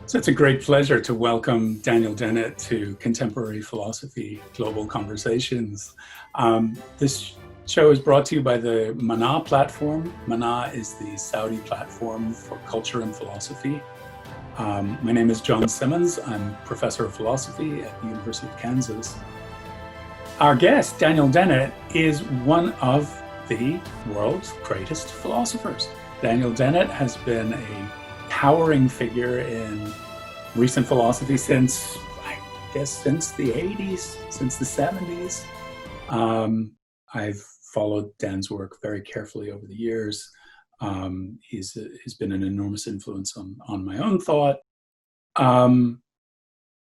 So it's a great pleasure to welcome Daniel Dennett to Contemporary Philosophy Global Conversations. This show is brought to you by the Mana platform. Mana is the Saudi platform for culture and philosophy. My name is John Simmons. I'm professor of philosophy at the University of Kansas. Our guest, Daniel Dennett, is one of the world's greatest philosophers. Daniel Dennett has been a towering figure in recent philosophy since the 80s, since the 70s. I've followed Dan's work very carefully over the years. He's been an enormous influence on my own thought.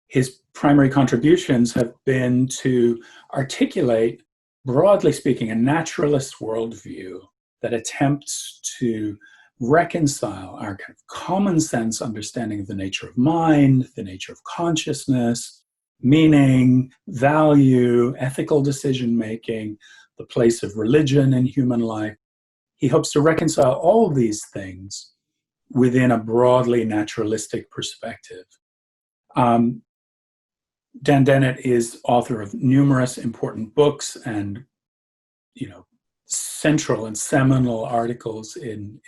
His primary contributions have been to articulate, broadly speaking, a naturalist worldview that attempts to reconcile our kind of common sense understanding of the nature of mind, the nature of consciousness, meaning, value, ethical decision-making, the place of religion in human life. He hopes to reconcile all of these things within a broadly naturalistic perspective. Dan Dennett is author of numerous important books and, central and seminal articles in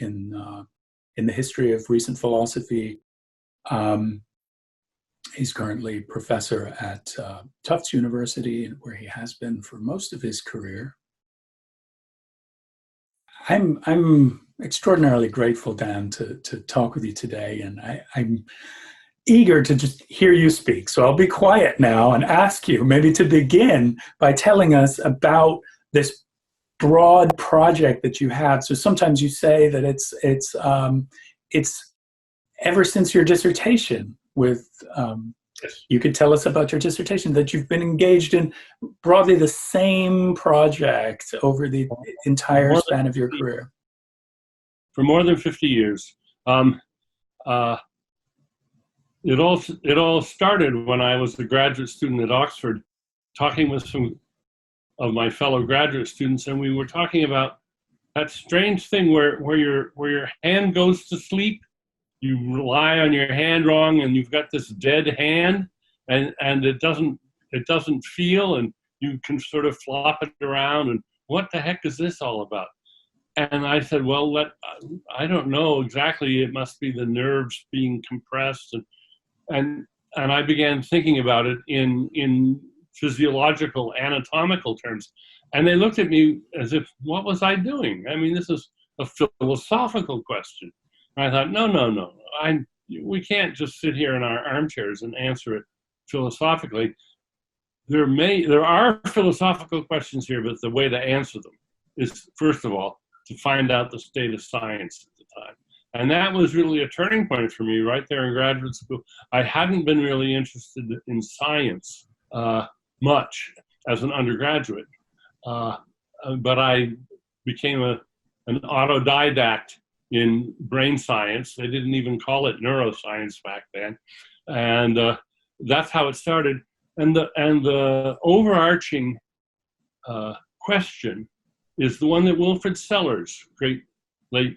the history of recent philosophy. He's currently professor at Tufts University, where he has been for most of his career. I'm extraordinarily grateful, Dan, to talk with you today, and I'm eager to just hear you speak. So I'll be quiet now and ask you maybe to begin by telling us about this broad project that you have. So sometimes you say that it's ever since your dissertation with, you could tell us about your dissertation, that you've been engaged in broadly the same project over the entire span of your career. For more than 50 years. It all started when I was a graduate student at Oxford, talking with some of my fellow graduate students, and we were talking about that strange thing where your hand goes to sleep. You rely on your hand wrong, and you've got this dead hand, and it doesn't feel, and you can sort of flop it around. And what the heck is this all about? And I said, well, I don't know exactly. It must be the nerves being compressed, and I began thinking about it in physiological, anatomical terms. And they looked at me as if, what was I doing? I mean, this is a philosophical question. And I thought, no. We can't just sit here in our armchairs and answer it philosophically. There are philosophical questions here, but the way to answer them is, first of all, to find out the state of science at the time. And that was really a turning point for me right there in graduate school. I hadn't been really interested in science much as an undergraduate, but I became an autodidact in brain science. They didn't even call it neuroscience back then, and that's how it started. And the overarching question is the one that Wilfrid Sellars, great late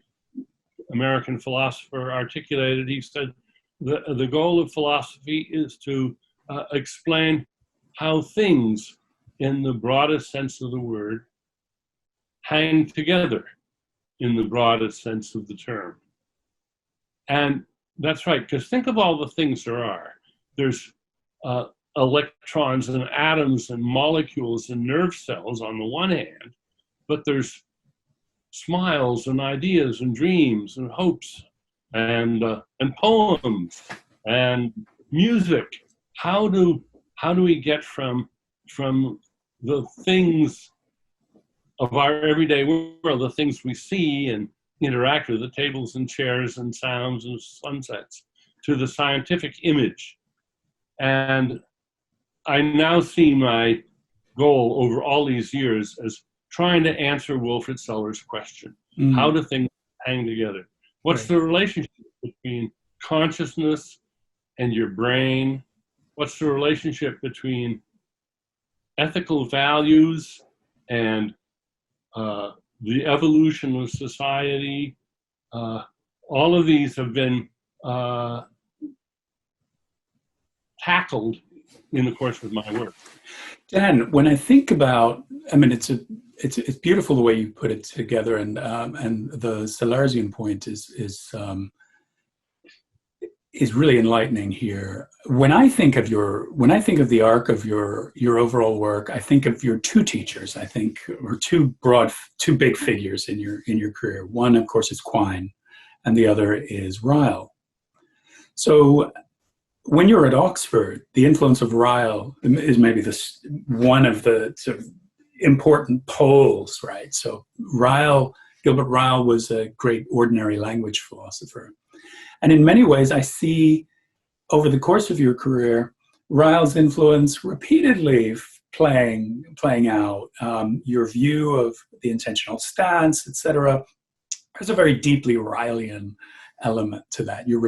American philosopher, articulated. He said the goal of philosophy is to explain how things, in the broadest sense of the word, hang together in the broadest sense of the term. And that's right, because think of all the things there are. There's electrons and atoms and molecules and nerve cells on the one hand, but there's smiles and ideas and dreams and hopes and poems and music. How do we get from the things of our everyday world, the things we see and interact with, the tables and chairs and sounds and sunsets, to the scientific image? And I now see my goal over all these years as trying to answer Wilfrid Sellars' question. Mm-hmm. How do things hang together? What's the relationship between consciousness and your brain, what's the relationship between ethical values and the evolution of society. All of these have been tackled in the course of my work. Dan, when I think about, I mean, it's beautiful the way you put it together, and the Salesian point is really enlightening here. When I think of the arc of your overall work, I think of your two teachers. I think, or two big figures in your career. One, of course, is Quine, and the other is Ryle. So, when you're at Oxford, the influence of Ryle is maybe one of the sort of important poles, right? So Gilbert Ryle was a great ordinary language philosopher. And in many ways, I see over the course of your career, Ryle's influence repeatedly playing out. Your view of the intentional stance, etc. There's a very deeply Rylean element to that. Your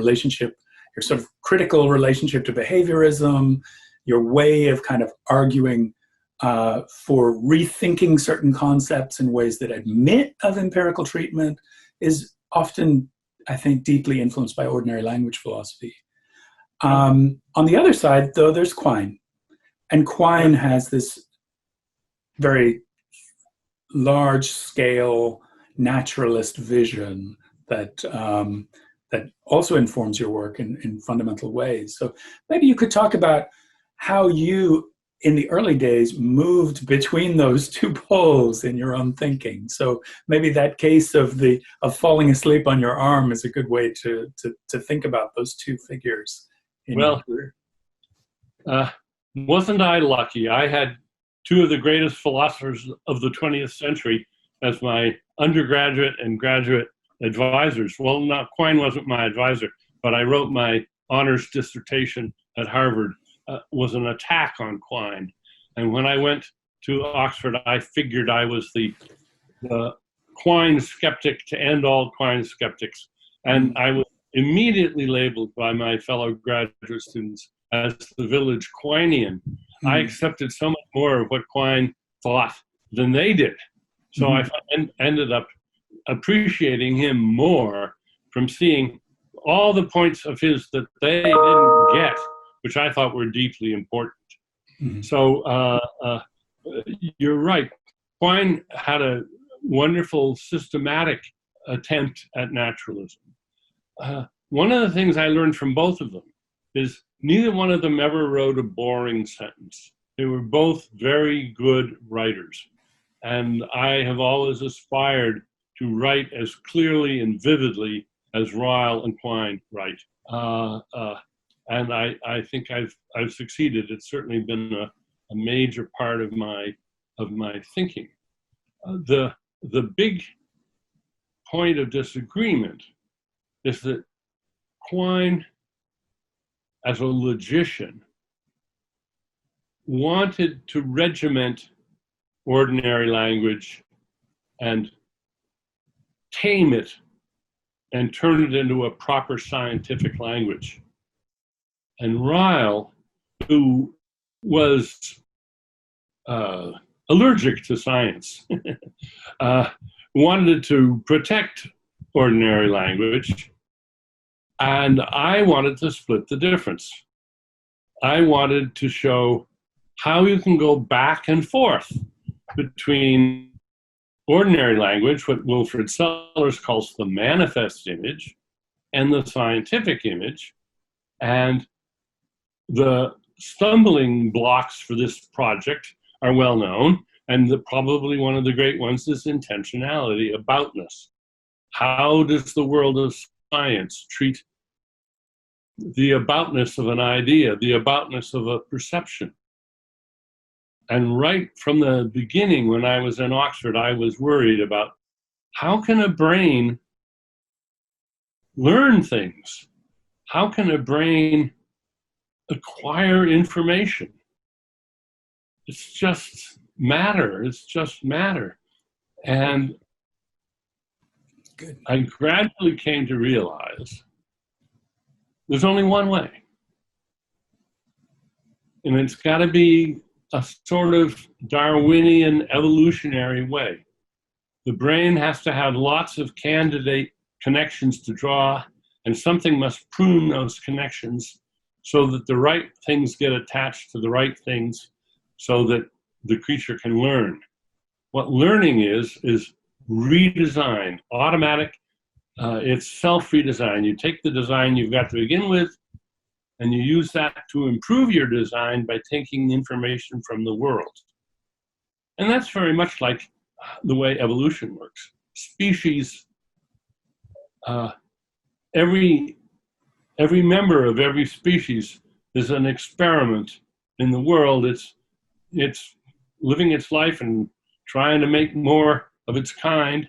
sort of critical relationship to behaviorism, your way of kind of arguing for rethinking certain concepts in ways that admit of empirical treatment is often, I think, deeply influenced by ordinary language philosophy. On the other side, though, there's Quine. And Quine has this very large-scale naturalist vision that also informs your work in fundamental ways. So maybe you could talk about how you, in the early days, moved between those two poles in your own thinking. So maybe that case of falling asleep on your arm is a good way to think about those two figures in your career. Wasn't I lucky? I had two of the greatest philosophers of the 20th century as my undergraduate and graduate advisors. Well, Quine wasn't my advisor, but I wrote my honors dissertation at Harvard was an attack on Quine. And when I went to Oxford, I figured I was the Quine skeptic to end all Quine skeptics. And I was immediately labeled by my fellow graduate students as the village Quinean. I accepted so much more of what Quine thought than they did. So I ended up appreciating him more from seeing all the points of his that they didn't get, which I thought were deeply important. So you're right. Quine had a wonderful systematic attempt at naturalism. One of the things I learned from both of them is neither one of them ever wrote a boring sentence. They were both very good writers. And I have always aspired to write as clearly and vividly as Ryle and Quine write. And I think I've succeeded. It's certainly been a major part of my thinking. The big point of disagreement is that Quine, as a logician, wanted to regiment ordinary language and tame it and turn it into a proper scientific language. And Ryle, who was allergic to science, wanted to protect ordinary language, and I wanted to split the difference. I wanted to show how you can go back and forth between ordinary language, what Wilfrid Sellers calls the manifest image, and the scientific image. And the stumbling blocks for this project are well known, and probably one of the great ones is intentionality, aboutness. How does the world of science treat the aboutness of an idea, the aboutness of a perception? And right from the beginning, when I was in Oxford, I was worried about how can a brain learn things? How can a brain acquire information? It's just matter. It's just matter. And I gradually came to realize there's only one way. And it's got to be a sort of Darwinian evolutionary way. The brain has to have lots of candidate connections to draw, and something must prune those connections so that the right things get attached to the right things so that the creature can learn. What learning is redesign, automatic. It's self-redesign. You take the design you've got to begin with, and you use that to improve your design by taking information from the world. And that's very much like the way evolution works. Species, every member of every species is an experiment in the world. It's living its life and trying to make more of its kind.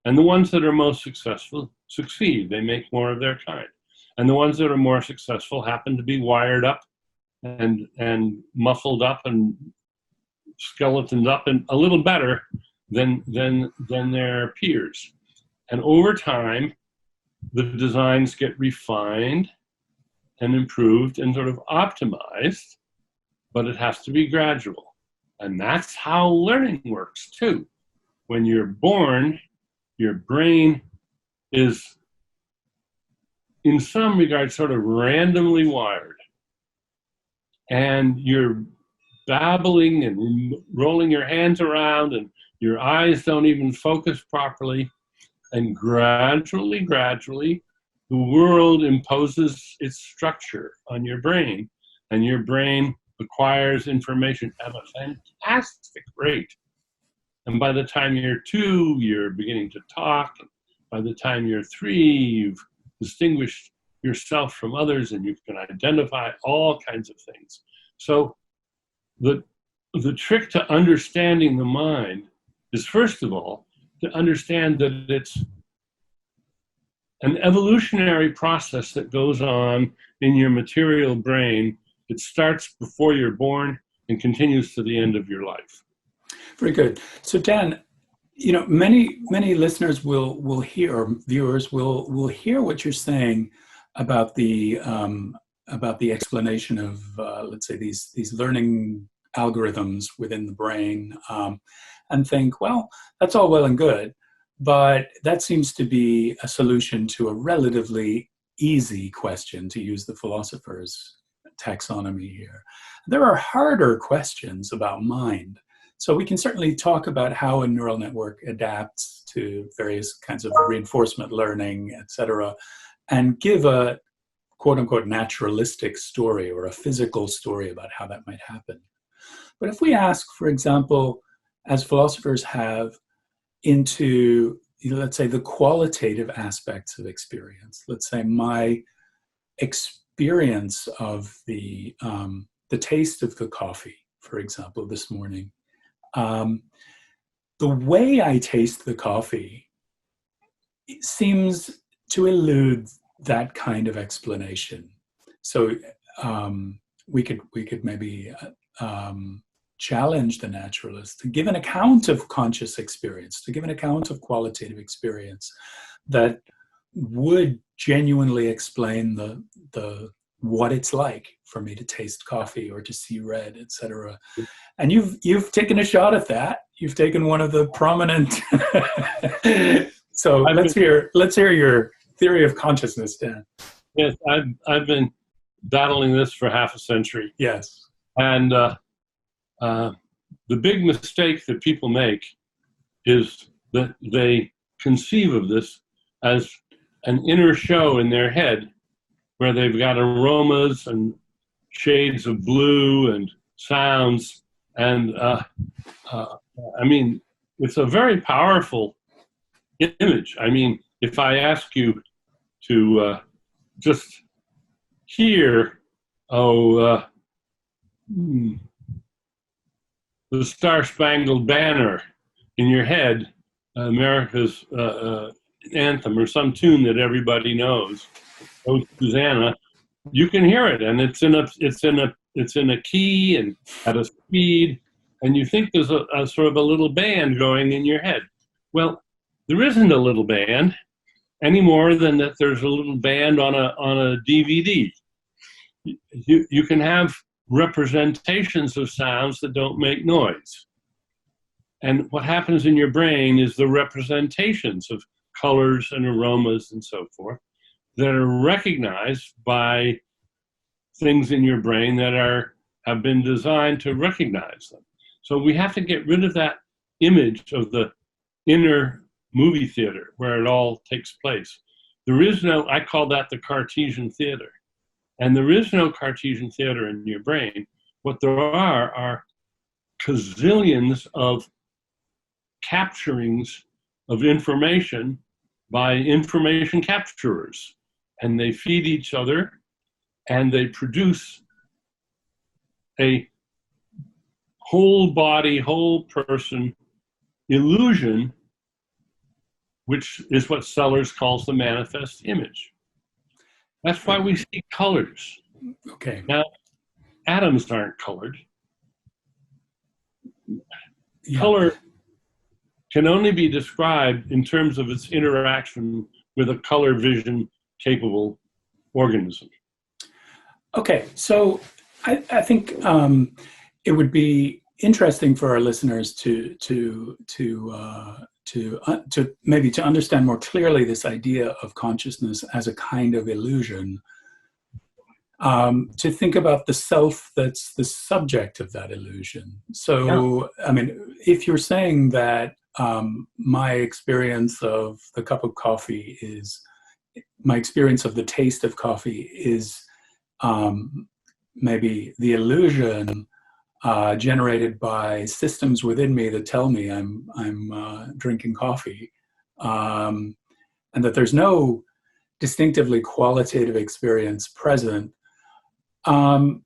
And the ones that are most successful succeed. They make more of their kind. And the ones that are more successful happen to be wired up and muffled up and skeletoned up and a little better than their peers. And over time, the designs get refined and improved and sort of optimized, but it has to be gradual. And that's how learning works too. When you're born, your brain is, in some regard, sort of randomly wired. And you're babbling and rolling your hands around, and your eyes don't even focus properly. And gradually, the world imposes its structure on your brain, and your brain acquires information at a fantastic rate. And by the time you're 2, you're beginning to talk. By the time you're 3, you've distinguished yourself from others, and you can identify all kinds of things. So the trick to understanding the mind is, first of all, to understand that it's an evolutionary process that goes on in your material brain. It starts before you're born and continues to the end of your life. Very good. So Dan, many listeners will hear, or viewers will hear what you're saying about the explanation of let's say these learning algorithms within the brain, and think, well, that's all well and good, but that seems to be a solution to a relatively easy question, to use the philosopher's taxonomy here. There are harder questions about mind. So we can certainly talk about how a neural network adapts to various kinds of reinforcement learning, et cetera, and give a quote unquote naturalistic story or a physical story about how that might happen. But if we ask, for example, as philosophers have, into, let's say, the qualitative aspects of experience, let's say my experience of the taste of the coffee, for example, this morning, the way I taste the coffee seems to elude that kind of explanation. So we could maybe challenge the naturalist to give an account of conscious experience, to give an account of qualitative experience that would genuinely explain the what it's like for me to taste coffee or to see red, etc. And you've taken a shot at that. You've taken one of the prominent. So let's hear your theory of consciousness, Dan. Yes, I've been battling this for half a century. Yes, and the big mistake that people make is that they conceive of this as an inner show in their head, where they've got aromas and shades of blue and sounds. And I mean, it's a very powerful image. I mean, if I ask you to just hear, the Star-Spangled Banner in your head, America's anthem, or some tune that everybody knows, "Oh Susanna," you can hear it, and it's in a key and at a speed, and you think there's a sort of a little band going in your head. Well, there isn't a little band any more than that there's a little band on a DVD. You can have representations of sounds that don't make noise. And what happens in your brain is the representations of colors and aromas and so forth that are recognized by things in your brain that have been designed to recognize them. So we have to get rid of that image of the inner movie theater where it all takes place. There is no, I call that the Cartesian theater. And there is no Cartesian theater in your brain. What there are gazillions of capturings of information by information capturers. And they feed each other and they produce a whole body, whole person illusion, which is what Sellers calls the manifest image. That's why we see colors. Okay. Now, atoms aren't colored. Yeah. Color can only be described in terms of its interaction with a color vision capable organism. Okay, so I think it would be interesting for our listeners to maybe to understand more clearly this idea of consciousness as a kind of illusion. To think about the self that's the subject of that illusion. So, yeah. I mean, if you're saying that my experience of the cup of coffee is, my experience of the taste of coffee is maybe the illusion generated by systems within me that tell me I'm drinking coffee, and that there's no distinctively qualitative experience present. Our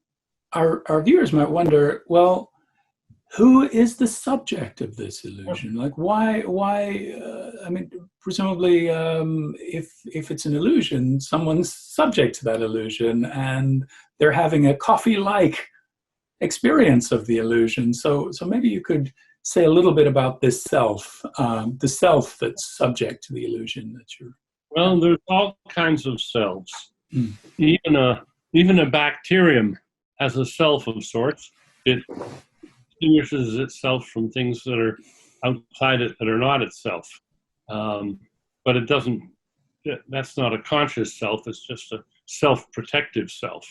viewers might wonder, well, who is the subject of this illusion? Like, why? I mean, presumably, if it's an illusion, someone's subject to that illusion, and they're having a coffee-like experience of the illusion. So maybe you could say a little bit about this self, the self that's subject to the illusion that you're. Well, there's all kinds of selves. Even a bacterium has a self of sorts. It distinguishes itself from things that are outside it that are not itself. But it doesn't, that's not a conscious self, it's just a self-protective self.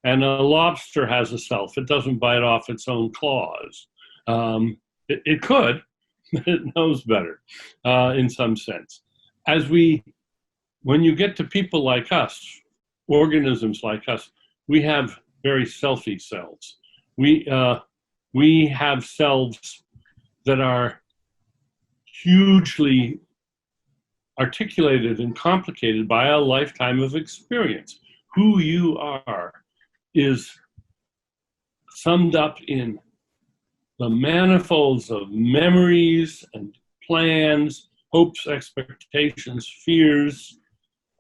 And a lobster has a self. It doesn't bite off its own claws. It could, but it knows better in some sense. When you get to people like us, organisms like us, we have very selfie selves. We have selves that are hugely articulated and complicated by a lifetime of experience. Who you are is summed up in the manifolds of memories and plans, hopes, expectations, fears,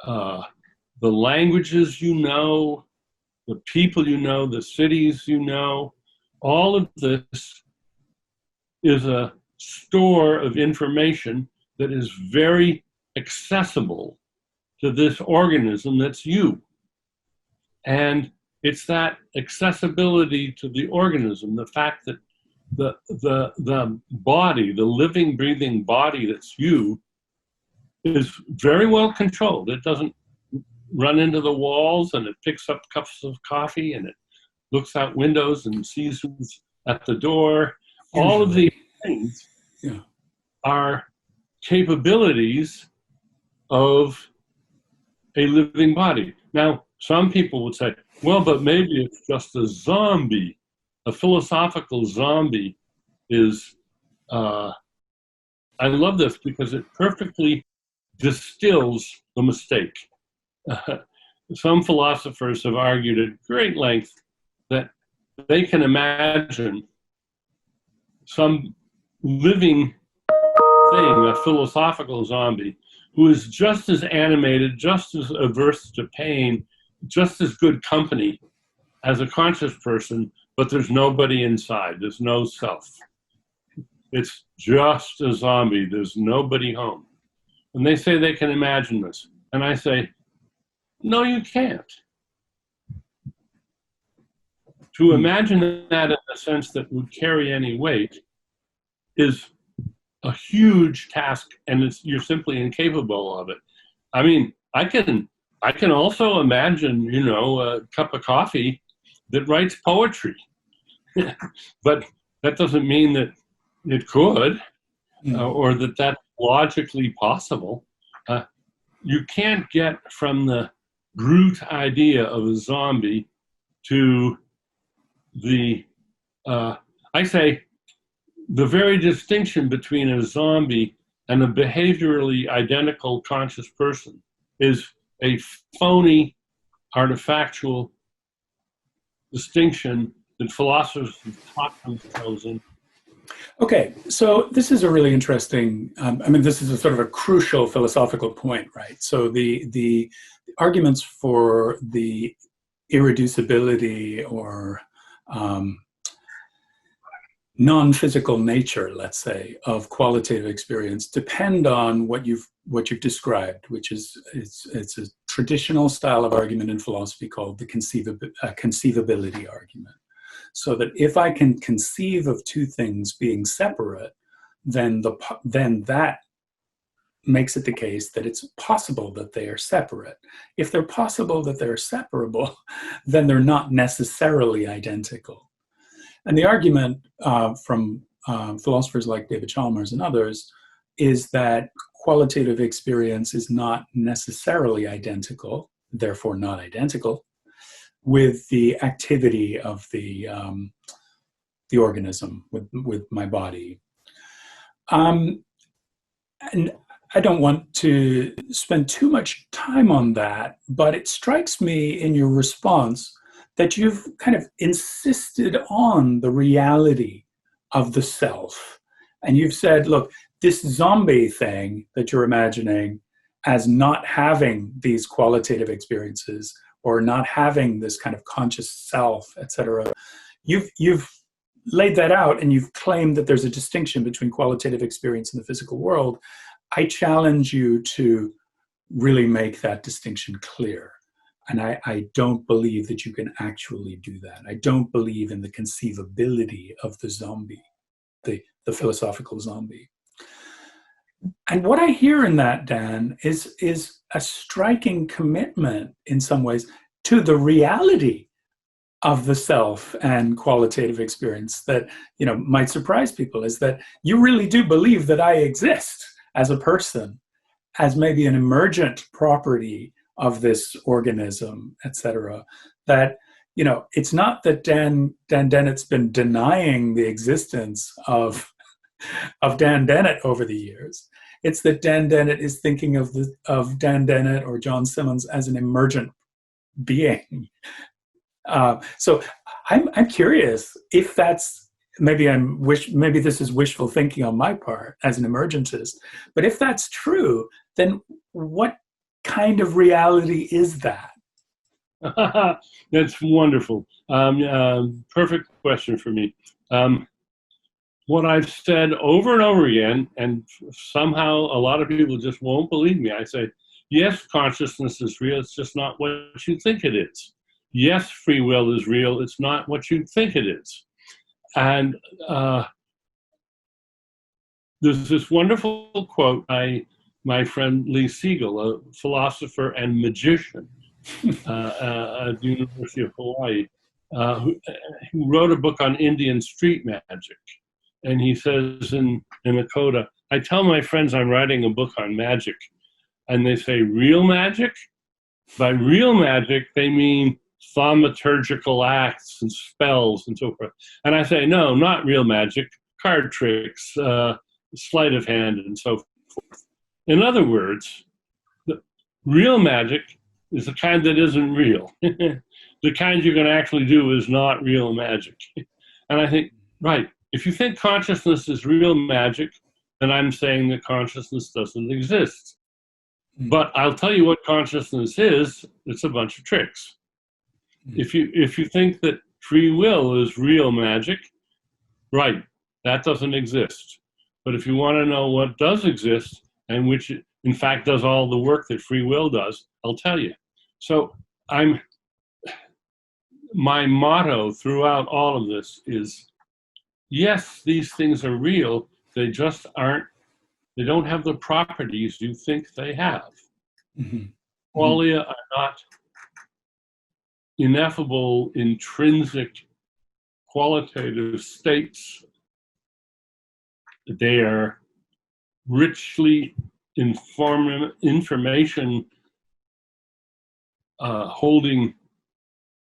the languages you know, the people you know, the cities you know. All of this is a store of information that is very accessible to this organism that's you. And it's that accessibility to the organism, the fact that the body, the living, breathing body that's you, is very well controlled. It doesn't run into the walls, and it picks up cups of coffee, and it looks out windows and sees who's at the door. Usually. All of these things are capabilities of a living body. Now, some people would say, well, but maybe it's just a zombie. A philosophical zombie is, I love this because it perfectly distills the mistake. Some philosophers have argued at great length that they can imagine some living thing, a philosophical zombie, who is just as animated, just as averse to pain, just as good company as a conscious person, but there's nobody inside. There's no self. It's just a zombie. There's nobody home. And they say they can imagine this. And I say, no, you can't. To imagine that in a sense that would carry any weight is a huge task, and you're simply incapable of it. I mean, I can also imagine, a cup of coffee that writes poetry, but that doesn't mean that it could, or that that's logically possible. You can't get from the brute idea of a zombie to I say, the very distinction between a zombie and a behaviorally identical conscious person is a phony, artifactual distinction that philosophers have taught themselves in. Okay, so this is a really interesting, this is a sort of a crucial philosophical point, right? So the arguments for the irreducibility or non-physical nature, let's say, of qualitative experience depend on what you've described, which is it's a traditional style of argument in philosophy called the conceivability argument. So that if I can conceive of two things being separate, then that makes it the case that it's possible that they are separate. If they're possible that they're separable, then they're not necessarily identical. And the argument from philosophers like David Chalmers and others is that qualitative experience is not necessarily identical, therefore not identical, with the activity of the organism, with my body. And I don't want to spend too much time on that, but it strikes me in your response that you've kind of insisted on the reality of the self. And you've said, look, this zombie thing that you're imagining as not having these qualitative experiences or not having this kind of conscious self, etc., you've laid that out and you've claimed that there's a distinction between qualitative experience in the physical world. I challenge you to really make that distinction clear. And I don't believe that you can actually do that. I don't believe in the conceivability of the zombie, the philosophical zombie. And what I hear in that, Dan, is a striking commitment in some ways to the reality of the self and qualitative experience that, might surprise people, is that you really do believe that I exist as a person, as maybe an emergent property of this organism, etc. That, it's not that Dan Dennett's been denying the existence of Dan Dennett over the years. It's that Dan Dennett is thinking of Dan Dennett or John Simmons as an emergent being. So I'm curious if that's maybe this is wishful thinking on my part as an emergentist. But if that's true, then what kind of reality is that? That's wonderful. Perfect question for me. What I've said over and over again, and somehow a lot of people just won't believe me. I say, yes, consciousness is real. It's just not what you think it is. Yes, free will is real. It's not what you think it is. And there's this wonderful quote by my friend Lee Siegel, a philosopher and magician at the University of Hawaii, who wrote a book on Indian street magic. And he says in a coda, I tell my friends I'm writing a book on magic. And they say, real magic? By real magic, they mean thaumaturgical acts and spells and so forth. And I say, no, not real magic, card tricks, sleight of hand, and so forth. In other words, the real magic is the kind that isn't real. The kind you can actually do is not real magic. And I think, right, if you think consciousness is real magic, then I'm saying that consciousness doesn't exist. But I'll tell you what consciousness is, it's a bunch of tricks. If you think that free will is real magic, right, that doesn't exist. But if you want to know what does exist, and which in fact does all the work that free will does, I'll tell you. So my motto throughout all of this is, yes, these things are real. They just aren't, they don't have the properties you think they have. Mhm. Qualia are not ineffable, intrinsic, qualitative states. They are richly information holding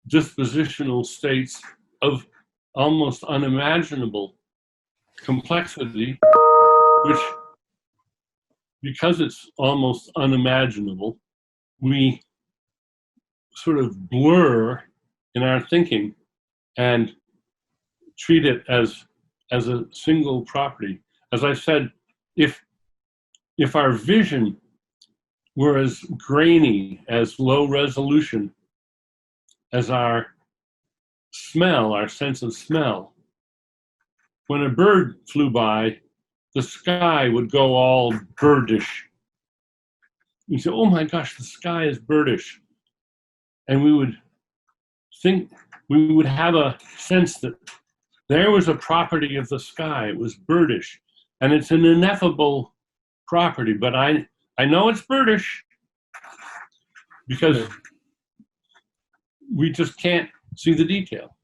dispositional states of almost unimaginable complexity, which, because it's almost unimaginable, we sort of blur in our thinking and treat it as a single property. As I said, if our vision were as grainy, as low resolution as our smell, our sense of smell, when a bird flew by, the sky would go all birdish. You'd say, oh my gosh, the sky is birdish. And we would think, we would have a sense that there was a property of the sky, it was birdish. And it's an ineffable property, but I know it's birdish because we just can't see the detail.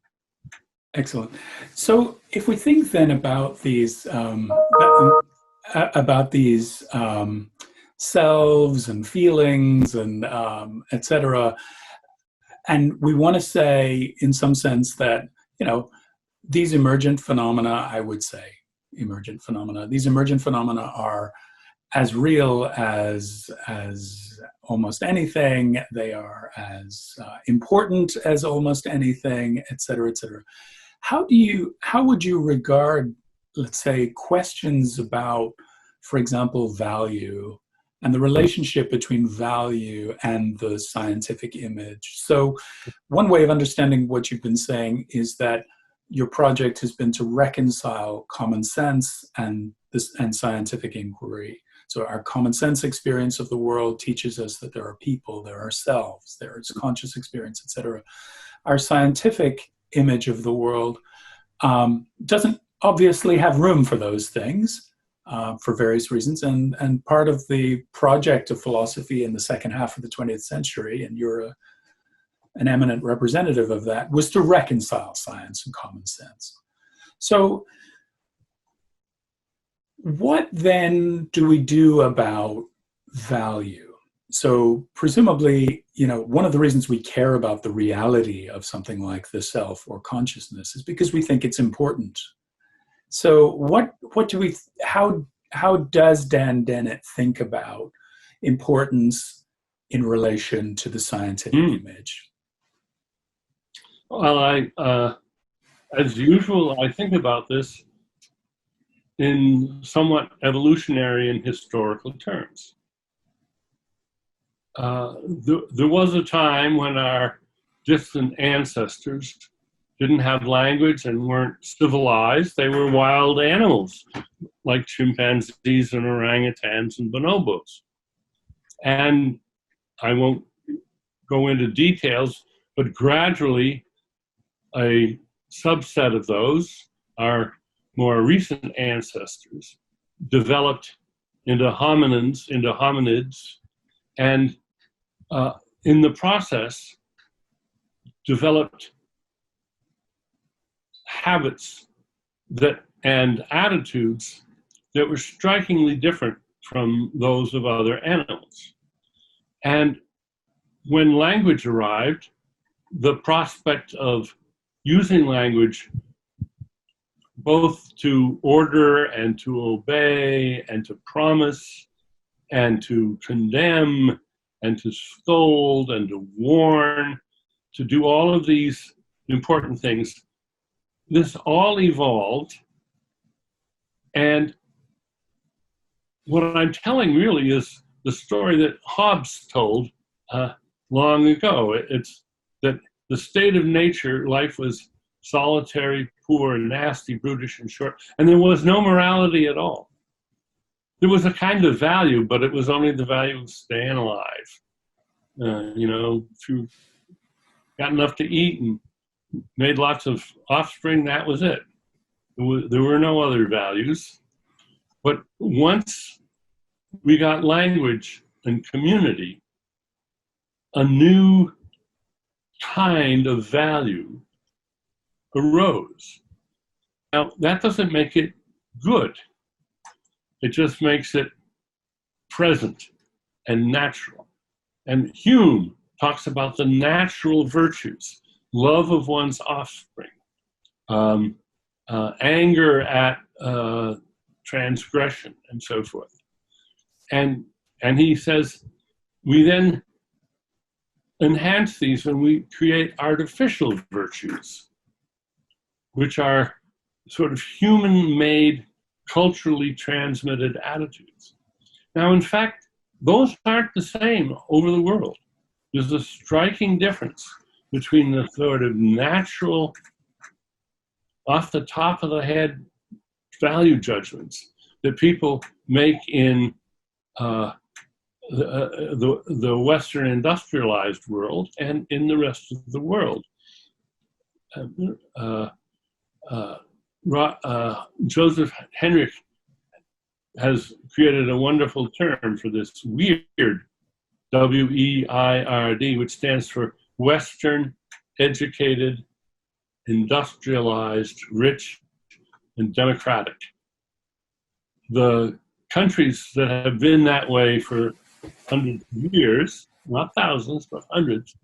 Excellent. So if we think then about these selves and feelings and et cetera, and we want to say in some sense that, you know, these emergent phenomena, I would say these emergent phenomena are as real as almost anything. They are as important as almost anything, et cetera, et cetera. How would you regard, let's say, questions about, for example, value and the relationship between value and the scientific image? So one way of understanding what you've been saying is that your project has been to reconcile common sense and scientific inquiry. So our common sense experience of the world teaches us that there are people, there are selves, there is conscious experience, et cetera. Our scientific image of the world doesn't obviously have room for those things for various reasons. And part of the project of philosophy in the second half of the 20th century, and you're an eminent representative of that, was to reconcile science and common sense. So what then do we do about value? So presumably, you know, one of the reasons we care about the reality of something like the self or consciousness is because we think it's important. So how does Dan Dennett think about importance in relation to the scientific image? Well, as usual, I think about this in somewhat evolutionary and historical terms. There was a time when our distant ancestors didn't have language and weren't civilized. They were wild animals, like chimpanzees and orangutans and bonobos. And I won't go into details, but gradually a subset of those, our more recent ancestors, developed into hominids, and in the process developed habits and attitudes that were strikingly different from those of other animals. And when language arrived, the prospect of using language both to order and to obey and to promise and to condemn and to scold and to warn, to do all of these important things, this all evolved. And what I'm telling really is the story that Hobbes told long ago. It's that the state of nature, life was solitary, poor, nasty, brutish, and short, and there was no morality at all. There was a kind of value, but it was only the value of staying alive. You know, if you got enough to eat and made lots of offspring, that was it. There were no other values. But once we got language and community, a new kind of value arose. Now, that doesn't make it good. It just makes it present and natural. And Hume talks about the natural virtues, love of one's offspring, anger at transgression, and so forth. And he says, we then enhance these when we create artificial virtues, which are sort of human-made, culturally transmitted attitudes. Now, in fact, those aren't the same over the world. There's a striking difference between the sort of natural, off the top of the head value judgments that people make in the Western industrialized world and in the rest of the world. Joseph Henrich has created a wonderful term for this WEIRD, W-E-I-R-D, which stands for Western, Educated, Industrialized, Rich, and Democratic. The countries that have been that way for hundreds of years, not thousands, but hundreds,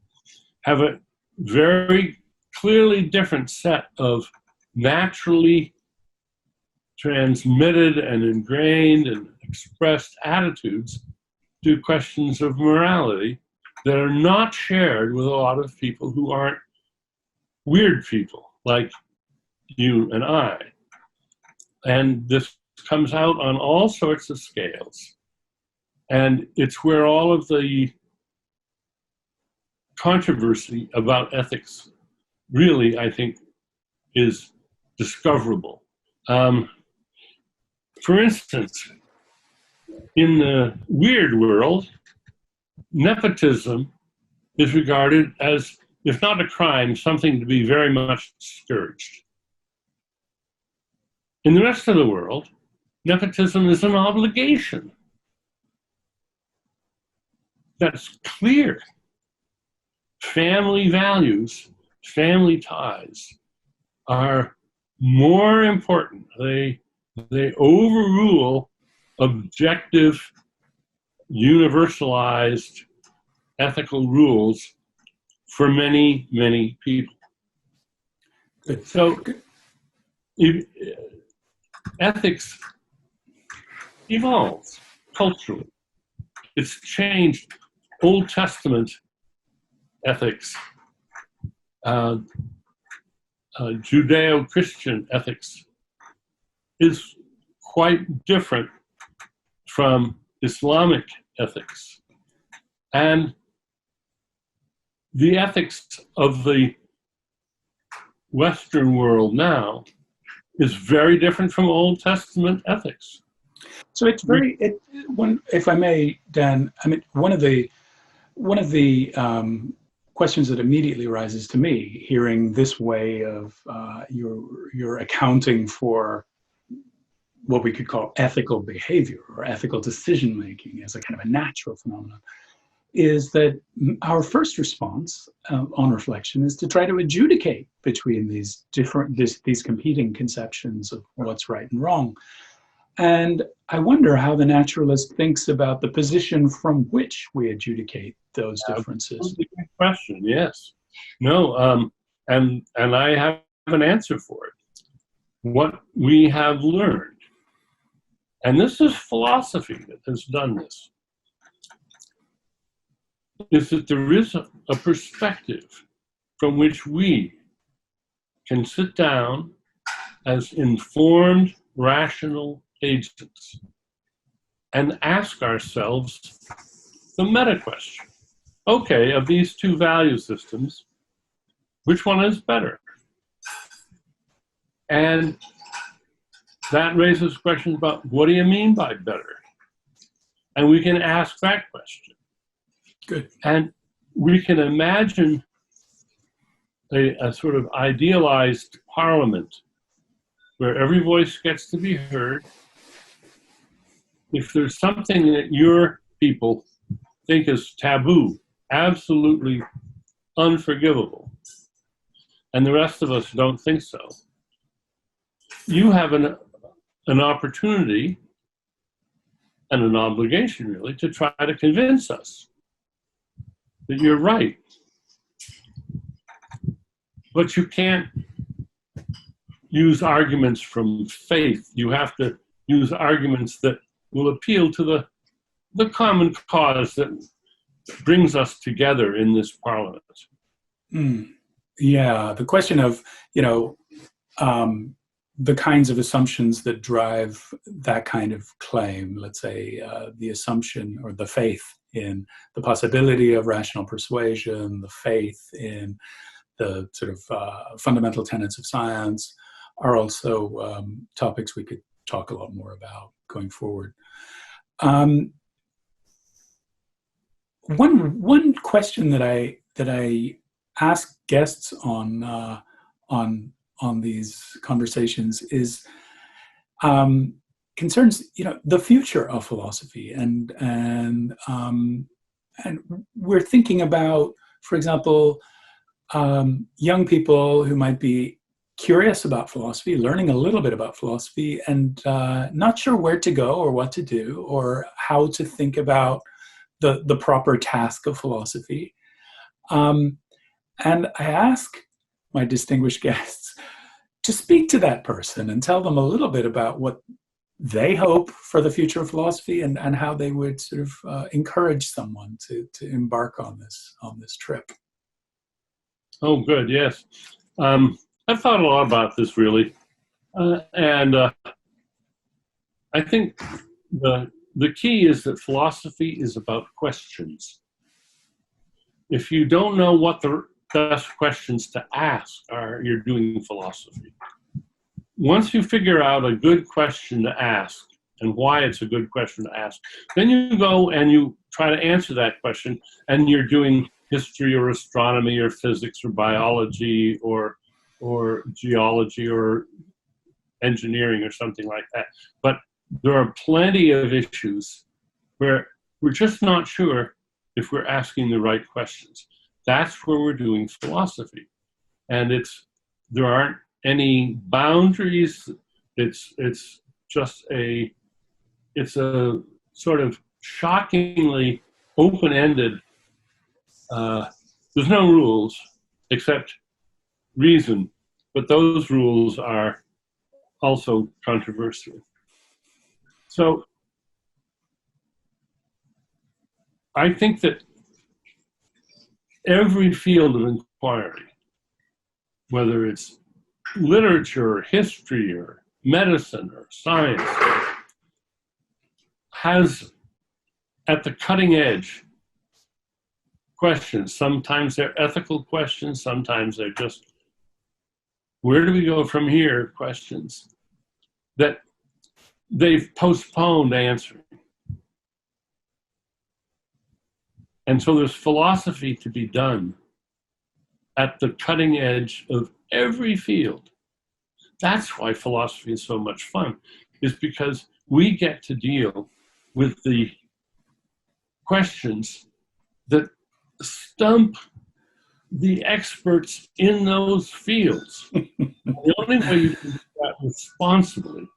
have a very clearly different set of naturally transmitted and ingrained and expressed attitudes to questions of morality that are not shared with a lot of people who aren't weird people like you and I. And this comes out on all sorts of scales. And it's where all of the controversy about ethics really, I think, is discoverable. For instance, in the weird world, nepotism is regarded as, if not a crime, something to be very much discouraged. In the rest of the world, nepotism is an obligation. That's clear. Family values, family ties are more important. They overrule objective, universalized ethical rules for many, many people. So ethics evolves culturally. It's changed Old Testament ethics, Judeo-Christian ethics is quite different from Islamic ethics. And the ethics of the Western world now is very different from Old Testament ethics. So it's very, if I may, Dan, I mean, one of the questions that immediately arises to me, hearing this way of your accounting for what we could call ethical behavior or ethical decision making as a kind of a natural phenomenon, is that our first response on reflection is to try to adjudicate between these competing conceptions of what's right and wrong. And I wonder how the naturalist thinks about the position from which we adjudicate those differences. That's a good question, yes. No, and I have an answer for it. What we have learned, and this is philosophy that has done this, is that there is a perspective from which we can sit down as informed, rational agents and ask ourselves the meta question. Okay, of these two value systems, which one is better? And that raises questions about what do you mean by better? And we can ask that question. Good. And we can imagine a sort of idealized parliament where every voice gets to be heard. If there's something that your people think is taboo, absolutely unforgivable, and the rest of us don't think so, you have an opportunity and an obligation, really, to try to convince us that you're right. But you can't use arguments from faith. You have to use arguments that will appeal to the common cause that brings us together in this parliament. Yeah, the question of, the kinds of assumptions that drive that kind of claim, let's say the assumption or the faith in the possibility of rational persuasion, the faith in the sort of fundamental tenets of science, are also topics we could talk a lot more about going forward. One question that I ask guests on these conversations is concerns the future of philosophy, and we're thinking about, for example, young people who might be curious about philosophy, learning a little bit about philosophy, and not sure where to go or what to do or how to think about the proper task of philosophy. And I ask my distinguished guests to speak to that person and tell them a little bit about what they hope for the future of philosophy, and how they would sort of encourage someone to embark on this trip. Oh, good, yes. I've thought a lot about this, really. And I think the key is that philosophy is about questions. If you don't know what the best questions to ask are, you're doing philosophy. Once you figure out a good question to ask and why it's a good question to ask, then you go and you try to answer that question, and you're doing history or astronomy or physics or biology or geology or engineering or something like that. But there are plenty of issues where we're just not sure if we're asking the right questions. That's where we're doing philosophy. And there aren't any boundaries. It's a sort of shockingly open-ended, there's no rules except reason, but those rules are also controversial. So I think that every field of inquiry, whether it's literature or history or medicine or science, has at the cutting edge questions. Sometimes they're ethical questions, sometimes they're just where do we go from here questions that they've postponed answering. And so there's philosophy to be done at the cutting edge of every field. That's why philosophy is so much fun, is because we get to deal with the questions that stump the experts in those fields. The only way you can do that responsibly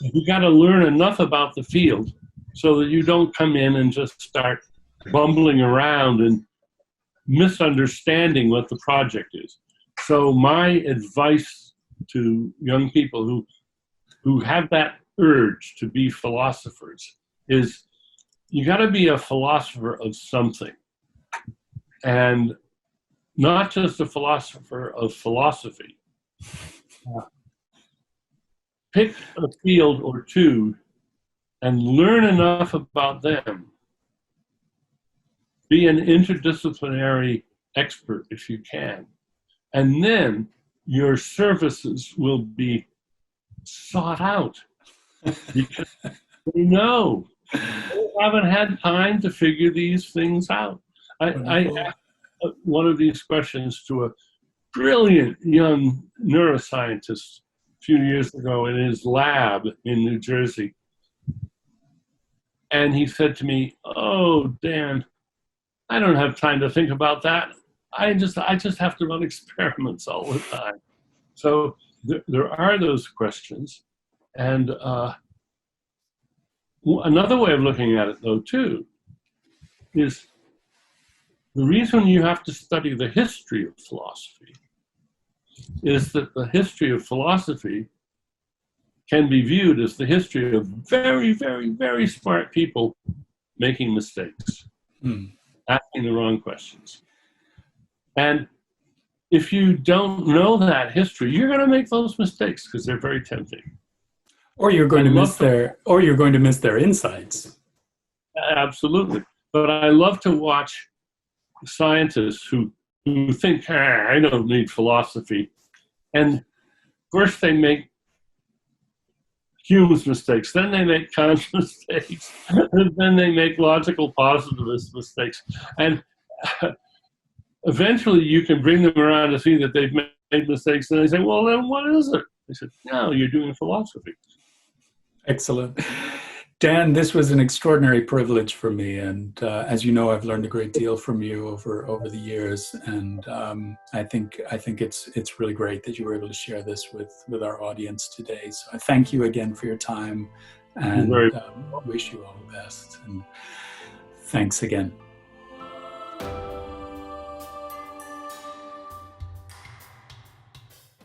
is you got to learn enough about the field so that you don't come in and just start bumbling around and misunderstanding what the project is. So my advice to young people who have that urge to be philosophers is you got to be a philosopher of something, and not just a philosopher of philosophy. Pick a field or two and learn enough about them. Be an interdisciplinary expert if you can. And then your services will be sought out because they know they haven't had time to figure these things out. I asked one of these questions to brilliant young neuroscientist a few years ago in his lab in New Jersey. And he said to me, "Oh, Dan, I don't have time to think about that. I just have to run experiments all the time." So there are those questions. And another way of looking at it, though, too, is the reason you have to study the history of philosophy is that the history of philosophy can be viewed as the history of very, very, very smart people making mistakes, asking the wrong questions. And if you don't know that history, you're going to make those mistakes because they're very tempting. Or you're going to miss their insights. Absolutely. But I love to watch scientists who think, I don't need philosophy. And first they make Hume's mistakes, then they make Kant's mistakes, and then they make logical positivist mistakes. And eventually you can bring them around to see that they've made mistakes, and they say, well, then what is it? They said, no, you're doing philosophy. Excellent. Dan, this was an extraordinary privilege for me, and as you know, I've learned a great deal from you over the years, and I think it's really great that you were able to share this with our audience today. So I thank you again for your time, and wish you all the best. And thanks again.